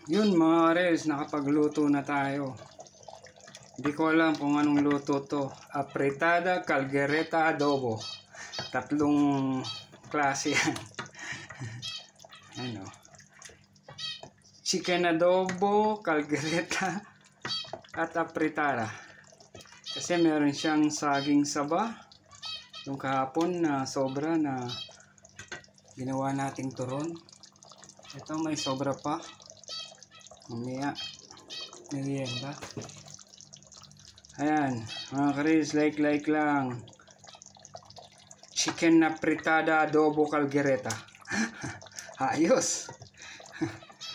Yun mga kares, nakapagluto na tayo. Hindi ko alam kung anong luto to. Apretada, caldereta, adobo. Tatlong klase yan. Ano? Chicken adobo, caldereta, at apretada. Kasi meron siyang saging saba. Yung kahapon na sobra na ginawa nating turon. Ito may sobra pa. Mamaya merienda. Ayan mga karis, like lang. Chicken apretada, adobo, caldereta. Ayos.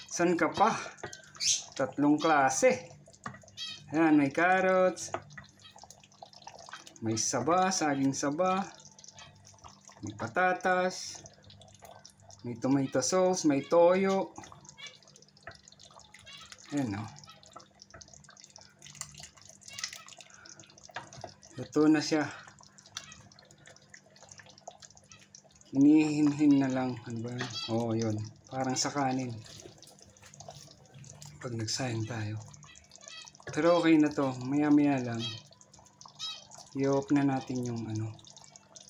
San ka pa? Tatlong klase. Ayan, may carrots, may saba, saging saba, may patatas, may tomato sauce, may toyo. Ayan o. Luto na siya. Hinihinhin na lang. Ano ba yun? Oo, yun. Parang sa kanin. Pag nagsayang tayo. Pero okay na to. Maya lang. I-off na natin yung ano.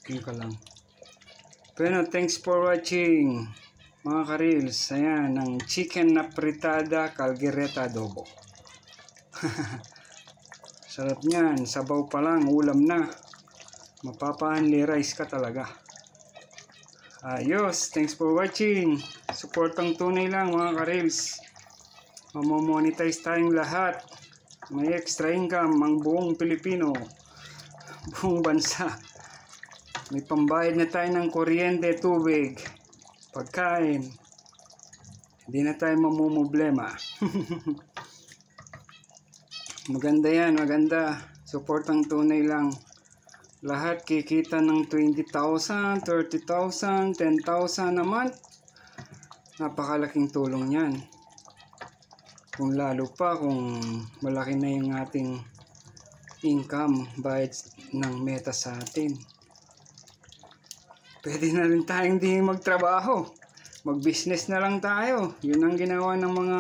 Yung ka lang. Pero thanks for watching. Mga ka-reels. Ayan. Ang chicken apretada, caldereta, adobo. Sarap niyan. Sabaw pa lang. Ulam na. Mapapa-only rice ka talaga. Ayos. Thanks for watching. Supportang tunay lang mga ka-reels. Mamomonetize tayong lahat. May extra income ang buong Pilipino. Buong bansa. May pambayad na tayo ng kuryente, tubig, pagkain. Hindi na tayo mamumblema. Maganda yan, maganda. Supportang tunay lang. Lahat kikita ng 20,000, 30,000, 10,000 a month. Napakalaking tulong yan. Kung lalo pa kung malaki na yung ating income bayad ng meta sa atin. Pwede na rin tayong di magtrabaho. Mag-business na lang tayo. Yun ang ginawa ng mga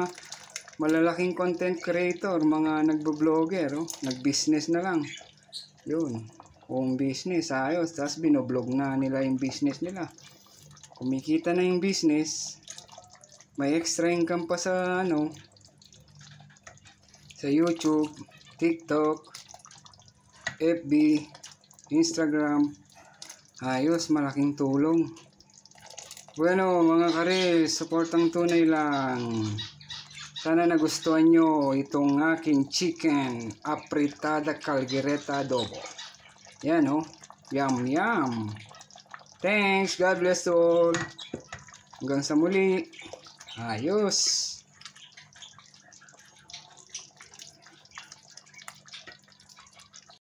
malalaking content creator, mga nagbo-vlogger. Oh. Nag-business na lang. Yun. Home business, ayos. Tapos binoblog na nila yung business nila. Kumikita na yung business. May extra income pa sa ano, sa YouTube, TikTok, FB, Instagram. Ayos, malaking tulong. Bueno, mga kares, supportang tunay lang. Sana nagustuhan nyo itong aking chicken apretada, caldereta, adobo. Yan oh, yum yum. Thanks, God bless to all. Hanggang sa muli. Ayos.